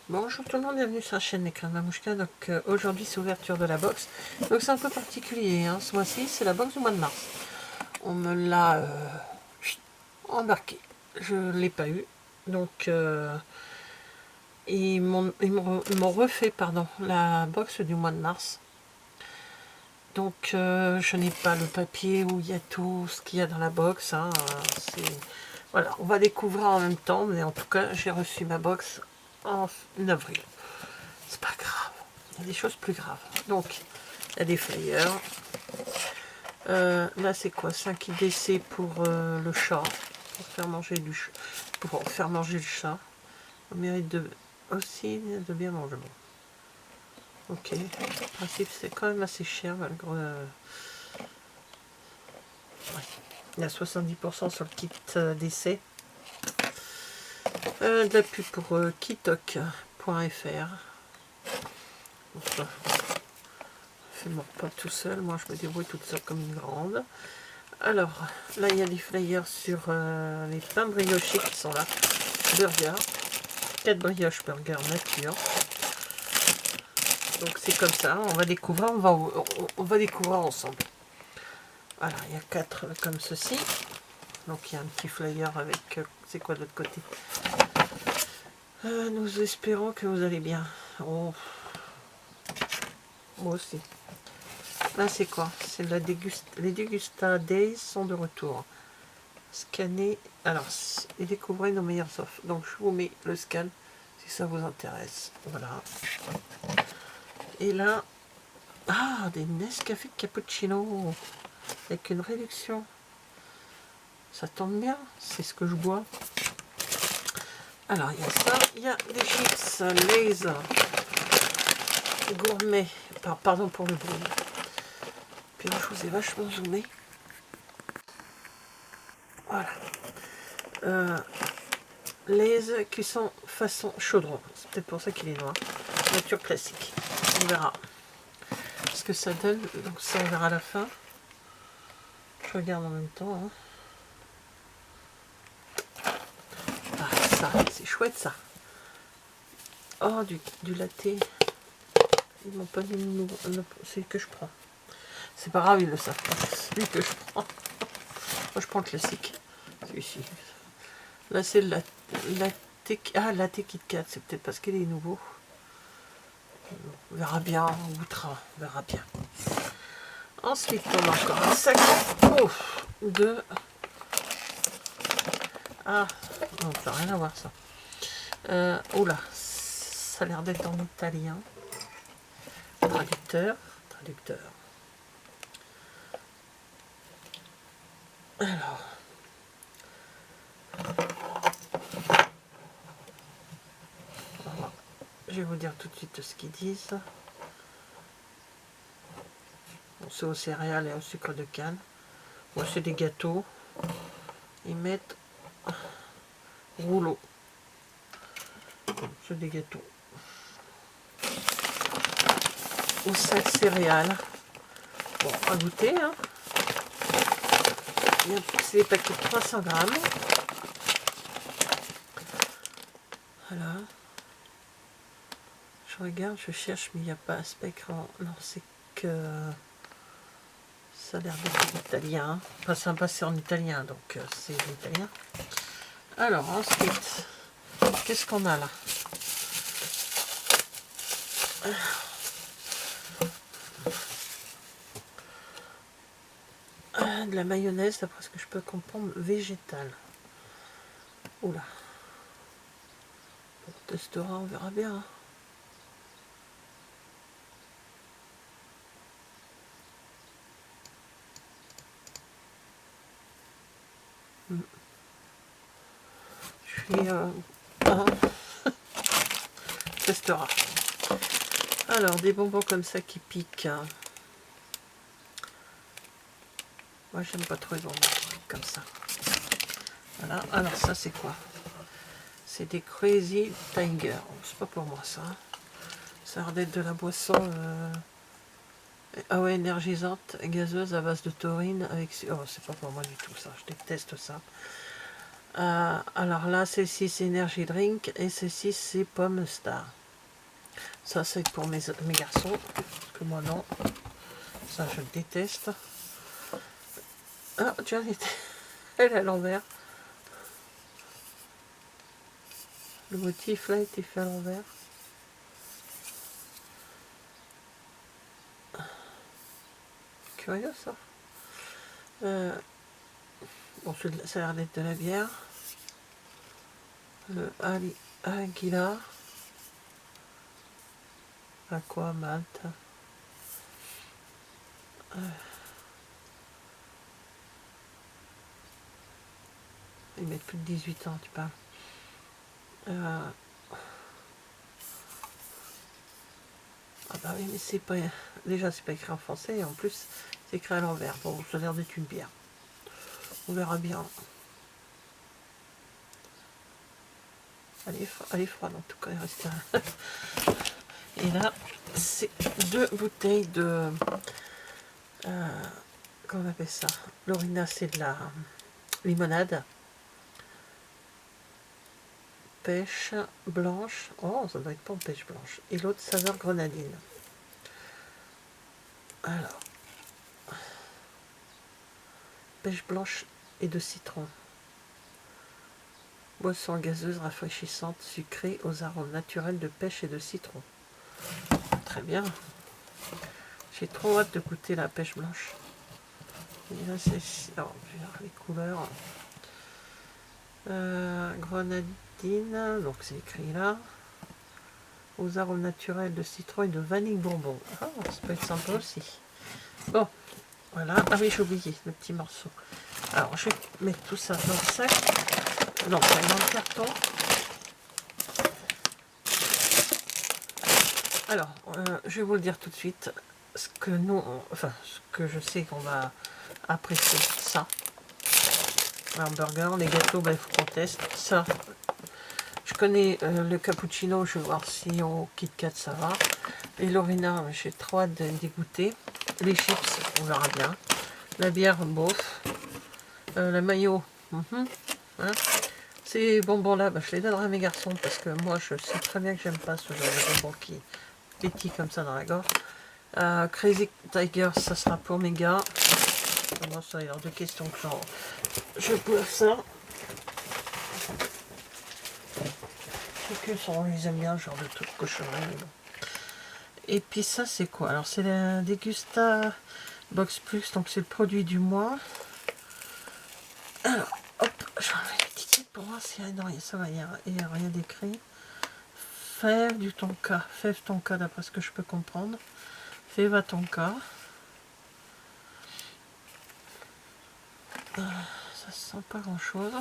Bonjour tout le monde, bienvenue sur la chaîne L'écran de Mamouchka. Donc aujourd'hui c'est l'ouverture de la box. Donc c'est un peu particulier, hein. Ce mois-ci c'est la box du mois de mars. On me l'a embarqué. Je ne l'ai pas eu. Donc ils m'ont refait pardon, la box du mois de mars. Donc je n'ai pas le papier où il y a tout ce qu'il y a dans la box. Hein. Voilà, on va découvrir en même temps, mais en tout cas j'ai reçu ma box en avril. C'est pas grave, il y a des choses plus graves. Donc, il y a des flyers. Là, c'est quoi? 5 IDC pour le chat, pour faire manger le chat. On mérite aussi de bien manger. Ok, en principe, c'est quand même assez cher, malgré. Ouais. Il y a 70% sur le kit d'essai. De la pub pour kitok.fr. Je ne pas tout seul, moi je me débrouille toute seule comme une grande. Alors, là il y a des flyers sur les pains briochés qui sont là. Burger. 4 brioches burger nature. Donc c'est comme ça, on va découvrir, on va découvrir ensemble. Voilà, il y a 4 comme ceci. Donc il y a un petit flyer avec, c'est quoi de l'autre côté? Nous espérons que vous allez bien. Oh. Moi aussi. Là c'est quoi? C'est la les Dégusta Days sont de retour. Scanner, alors et découvrez nos meilleures offres. Donc je vous mets le scan si ça vous intéresse. Voilà. Et là, ah, des Nescafé cappuccino avec une réduction. Ça tombe bien, c'est ce que je bois. Alors il y a ça, il y a des chips Lay's gourmet. Pardon pour le bruit. Puis là, je vous ai vachement zoomé. Voilà. Lay's cuisson façon chaudron. C'est peut-être pour ça qu'il est noir. Nature classique. On verra ce que ça donne. Donc ça, on verra à la fin. Je regarde en même temps. Hein. Ah, ça, c'est chouette ça. Oh, du latte. Ils m'ont pas dit celui que je prends. C'est pas grave, ils le savent pas. Celui que je prends. Moi, je prends le classique. Celui-ci. Là, c'est le latte. Ah, latte Kit Kat. C'est peut-être parce qu'il est nouveau. On verra bien. On goûtera. On verra bien. Ensuite, on a encore un sac de... Ah, non, ça n'a rien à voir, ça. Oula, ça a l'air d'être en italien. Traducteur. Alors... Je vais vous dire tout de suite ce qu'ils disent. Bon, c'est aux céréales et au sucre de canne. Bon, c'est des gâteaux. Ils mettent rouleau. C'est des gâteaux. Au sac céréales. Bon, à goûter. Hein. C'est des paquets de 300 grammes. Voilà. Je regarde, je cherche, mais il n'y a pas aspect écran. Non, c'est que... Ça a l'air d'être italien. Enfin, c'est un passé en italien, donc c'est l'italien. Alors, ensuite, qu'est-ce qu'on a là? De la mayonnaise, d'après ce que je peux comprendre, végétale. Oula. On testera, on verra bien. Je suis... testera. Alors, des bonbons comme ça qui piquent. Moi, j'aime pas trop les bonbons comme ça. Voilà. Alors, ça, c'est quoi? C'est des Crazy Tiger. C'est pas pour moi, ça. Ça a l'air d'être de la boisson... Ah ouais, énergisante, gazeuse à base de taurine avec... Oh, c'est pas pour moi du tout, ça. Je déteste ça. Alors là, celle-ci c'est Energy Drink et celle-ci c'est Pomme Star. Ça c'est pour mes garçons, parce que moi non. Ça je le déteste. Ah tiens, elle est à l'envers. Le motif là était fait à l'envers. Curieux ça. Bon, ça a l'air d'être de la bière. Le Aguilar. Aqua Malt. Ils mettent plus de 18 ans, tu parles. Ah bah oui, mais c'est pas... Déjà, c'est pas écrit en français, et en plus, c'est écrit à l'envers. Bon, ça a l'air d'être une bière. On verra bien. Elle est froide, en tout cas, il reste un... Et là, c'est 2 bouteilles de... comment on appelle ça? L'Orina, c'est de la limonade. Pêche blanche. Oh, ça doit être pas en pêche blanche. Et l'autre, saveur grenadine. Alors, pêche blanche et de citron. Boisson gazeuse rafraîchissante, sucrée aux arômes naturels de pêche et de citron. Très bien. J'ai trop hâte de goûter la pêche blanche. Et là, c'est... Alors, je vais voir les couleurs. Grenadine, donc c'est écrit là. Aux arômes naturels de citron et de vanille bonbon. Ah, ça peut être sympa aussi. Bon, voilà. Ah oui, j'ai oublié le petit morceau. Alors, je vais mettre tout ça dans le sac. Non, pas dans le carton. Alors, je vais vous le dire tout de suite. Ce que nous, enfin, ce que je sais qu'on va apprécier, ça. Un burger, les gâteaux, ben, il faut qu'on teste. Ça, je connais le cappuccino, je vais voir si au Kit Kat ça va. Et l'Orina, j'ai trop hâte d'y goûter. Les chips, on verra bien. La bière, bof. La mayo, hein. Ces bonbons-là, ben, je les donnerai à mes garçons parce que moi, je sais très bien que j'aime pas ce genre de bonbons qui pétillent comme ça dans la gorge. Crazy Tiger, ça sera pour mes gars. Moi, ça, il est hors de question que je boive ça. Ils aiment bien ce genre de truc cochonnerie. Bon. Et puis ça, c'est quoi? Alors, c'est la Degusta Box Plus, donc c'est le produit du mois. Alors, hop, je vais enlever l'étiquette pour voir s'il y a... Non, ça va, il n'y a rien d'écrit. Fève du tonka. Fève tonka, d'après ce que je peux comprendre. Fève à tonka. Ça sent pas grand chose.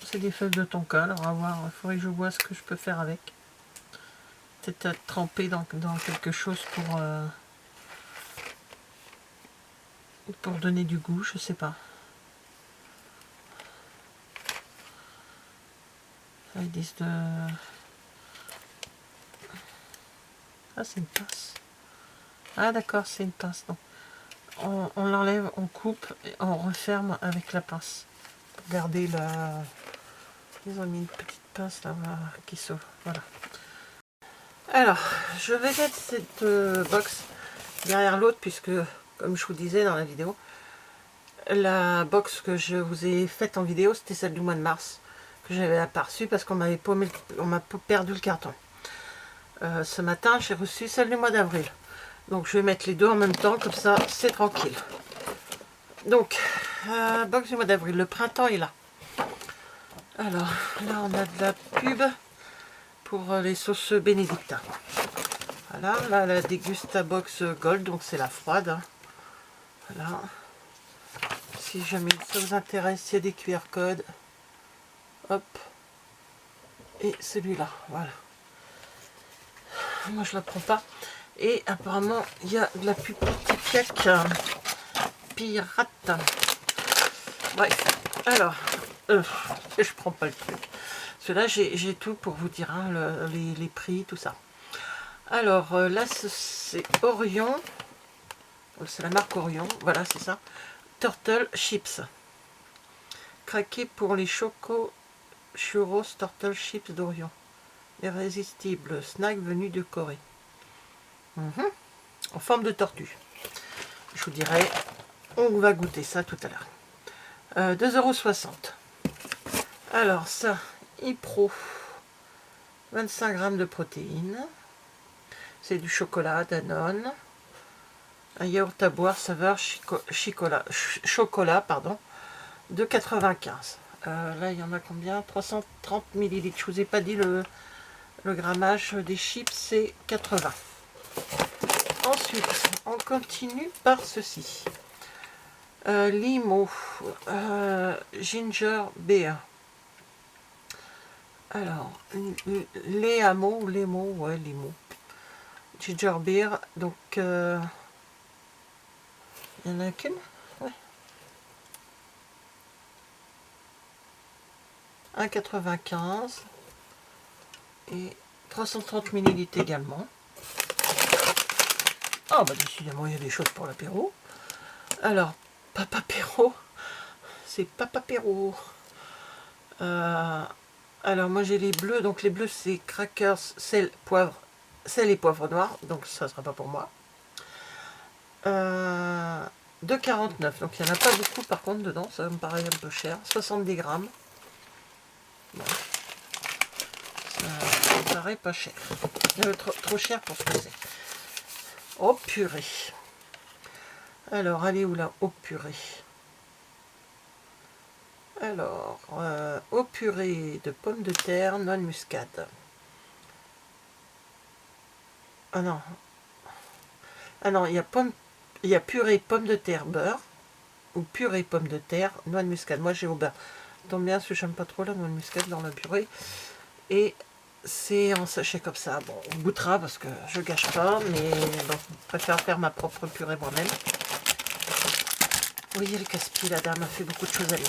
C'est des fèves de tonka, alors à voir, il faudrait que je vois ce que je peux faire avec. Peut-être à tremper dans quelque chose pour donner du goût, je sais pas. Là, ils disent de... Ah, c'est une pince. Ah d'accord, c'est une pince. Donc, on l'enlève, on coupe et on referme avec la pince. Pour garder la... Ils ont mis une petite pince là qui s'ouvre. Voilà. Alors, je vais mettre cette box derrière l'autre puisque, comme je vous disais dans la vidéo, la box que je vous ai faite en vidéo, c'était celle du mois de mars que j'avais aperçue parce qu'on m'a perdu le carton. Ce matin, j'ai reçu celle du mois d'avril. Donc, je vais mettre les deux en même temps, comme ça, c'est tranquille. Donc, box du mois d'avril, le printemps est là. Alors, là, on a de la pub pour les sauces bénédictines. Voilà, là, la Degusta Box Gold, donc c'est la froide. Hein. Voilà. Si jamais ça vous intéresse, il y a des QR codes. Hop. Et celui-là, voilà. Moi, je la prends pas. Et apparemment, il y a de la pub Piac pirate. Bref. Alors, je prends pas le truc. Parce que là, j'ai tout pour vous dire, hein, les prix, tout ça. Alors, là, c'est Orion. C'est la marque Orion. Voilà, c'est ça. Turtle Chips. craqué pour les Choco Churros Turtle Chips d'Orion. L'irrésistible snack venu de Corée. En forme de tortue. Je vous dirai, on va goûter ça tout à l'heure. 2,60 €. Alors ça, iPro, 25 g de protéines. C'est du chocolat Danone. Un yaourt à boire saveur chocolat, pardon, de 95. Là, il y en a combien? 330 ml. Je vous ai pas dit le grammage des chips, c'est 80. Ensuite, on continue par ceci. Limo, ginger beer. Alors, Léamo, ouais, Limo. Ginger beer, donc il n'y en a qu'une, ouais. 1,95 et 330 ml également. Ah bah décidément il y a des choses pour l'apéro. Alors, Papa Perro, c'est Papa Perro. Alors moi j'ai les bleus, donc les bleus c'est crackers, sel, poivre, sel et poivre noir, donc ça ne sera pas pour moi. 2,49, donc il n'y en a pas beaucoup par contre dedans, ça me paraît un peu cher. 70 grammes. Bon. Ça me paraît pas cher. Trop cher pour ce que c'est. Oh purée. Alors, allez où là? Oh purée. Alors, au purée de pommes de terre, noix de muscade. Ah non. Ah non, il y a purée pommes de terre beurre ou purée pommes de terre, noix de muscade. Moi j'ai au beurre. Tombe bien parce que j'aime pas trop la noix de muscade dans la purée. Et c'est en sachet comme ça. Bon, on goûtera parce que je gâche pas, mais bon, je préfère faire ma propre purée moi-même. Vous voyez le casse-pied, la dame a fait beaucoup de choses à l'elle.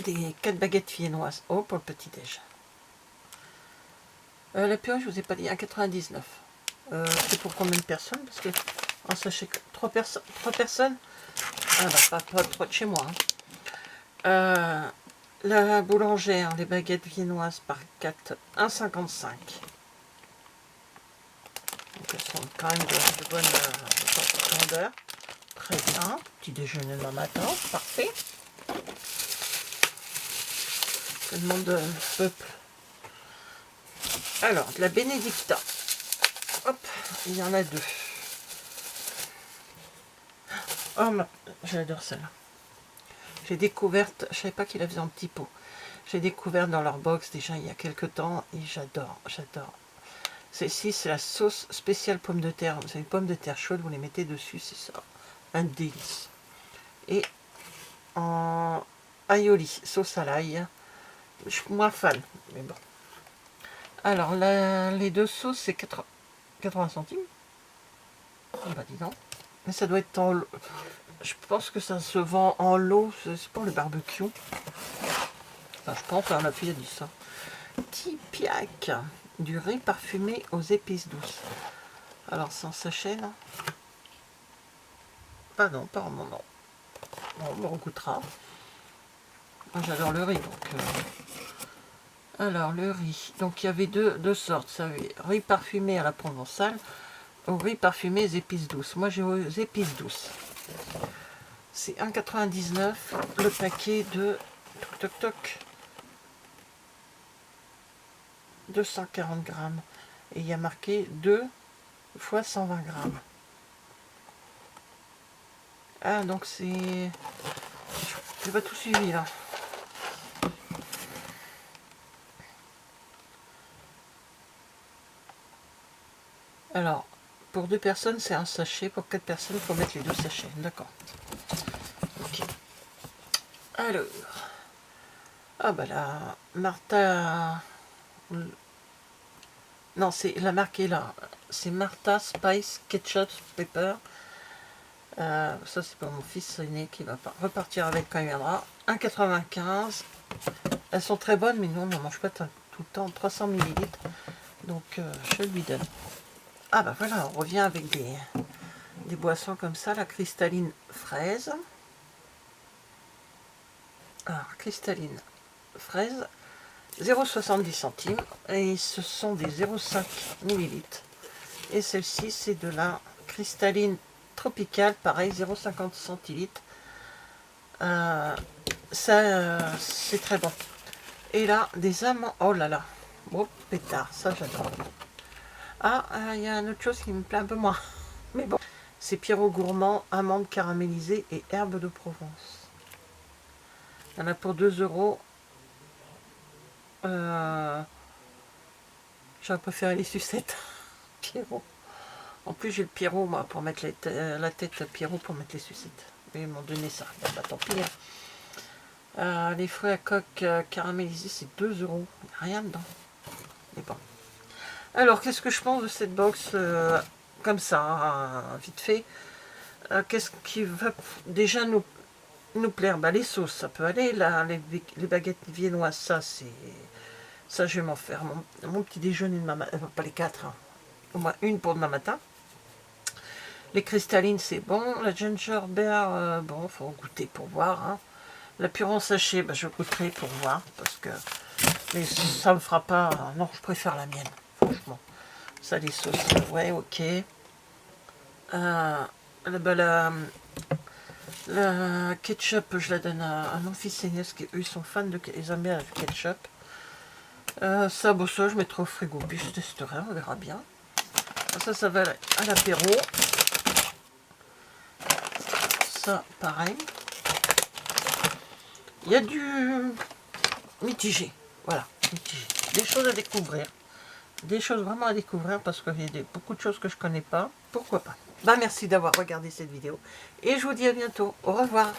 Des 4 baguettes viennoises. Oh, pour le petit-déj. La purée, je vous ai pas dit, 1,99. C'est pour combien de personnes? Parce que en sachet, 3 personnes. Ah bah, pas trop de chez moi. Hein. La boulangère, les baguettes viennoises par 4, 1,55. Donc elles sont quand même de bonne grandeur. Très bien. Petit déjeuner demain matin, parfait. Que demande le peuple. Alors, de la Benedicta. Hop, il y en a 2. Oh, j'adore celle-là. J'ai découverte, je savais pas qu'il la faisait en petit pot. J'ai découvert dans leur box déjà il y a quelques temps et j'adore. Celle-ci, c'est la sauce spéciale pomme de terre. Vous avez une pomme de terre chaude, vous les mettez dessus, c'est ça. Un délice. Et en aioli, sauce à l'ail. Je suis moins fan, mais bon. Alors, les deux sauces, c'est 80 centimes. Ah bah dis donc. Mais ça doit être en lot. Je pense que ça se vend en lot. C'est pour le barbecue. Enfin, je pense, on a pu dit ça. Tipiac. Du riz parfumé aux épices douces. Alors, sans sachet, là. Ah non, pas vraiment, non. Bon, on goûtera. Moi, j'adore le riz, donc... Alors, le riz. Donc, il y avait deux sortes. Ça avait riz parfumé à la provençale ou riz parfumé aux épices douces. Moi, j'ai aux épices douces. C'est 1,99 le paquet de... Toc, toc, toc. 240 grammes. Et il y a marqué 2 fois 120 grammes. Ah, donc c'est... J'ai pas tout suivi, là. Alors, pour 2 personnes, c'est un sachet. Pour 4 personnes, il faut mettre les 2 sachets. D'accord. Ok. Alors. Ah bah la Martha... Non, c'est la marque est là. C'est Martha Spice Ketchup Pepper. Ça, c'est pour mon fils aîné qui va repartir avec quand il viendra. 1,95. Elles sont très bonnes, mais nous, on ne mange pas tout le temps. 300 ml. Donc, je lui donne. Ah bah voilà, on revient avec des boissons comme ça. La cristalline fraise. Alors, cristalline fraise, 0,70 centimes. Et ce sont des 0,5 millilitres. Et celle-ci, c'est de la cristalline tropicale, pareil, 0,50 centilitres. C'est très bon. Et là, des amandes. Oh là là. Oh, pétard, ça j'adore. Ah, il y a une autre chose qui me plaît un peu moins. Mais bon. C'est Pierrot Gourmand, amandes caramélisées et herbes de Provence. Il y en a pour 2 €. J'aurais préféré les sucettes. Pierrot. En plus, j'ai le Pierrot, moi, pour mettre la tête Pierrot pour mettre les sucettes. Mais ils m'ont donné ça. Bon, bah, tant pis. Hein. Les fruits à coque caramélisés, c'est 2 €. Il n'y a rien dedans. Mais bon. Alors, qu'est-ce que je pense de cette box comme ça, hein, vite fait. Qu'est-ce qui va déjà nous plaire? Bah, les sauces, ça peut aller. Là, les baguettes viennoises, ça, je vais m'en faire. Mon petit déjeuner de matin. Pas les 4, hein. Au moins une pour demain matin. Les cristallines, c'est bon. La ginger beer, bon, faut goûter pour voir. Hein. La pure en sachet, bah, je goûterai pour voir. Parce que mais ça me fera pas. Non, je préfère la mienne, franchement. Ça, les sauces, ouais, ok. La ketchup, je la donne à mon fils aîné, parce qu'eux, ils sont fans de... Ils aiment bien le ketchup. Ça, bon, ça, je mettrai au frigo. Puis je testerai, on verra bien. Ça va à l'apéro. Ça, pareil. Il y a du mitigé. Voilà, mitigé. Des choses à découvrir. Des choses vraiment à découvrir parce qu'il y a beaucoup de choses que je ne connais pas. Pourquoi pas? Bah, merci d'avoir regardé cette vidéo. Et je vous dis à bientôt. Au revoir.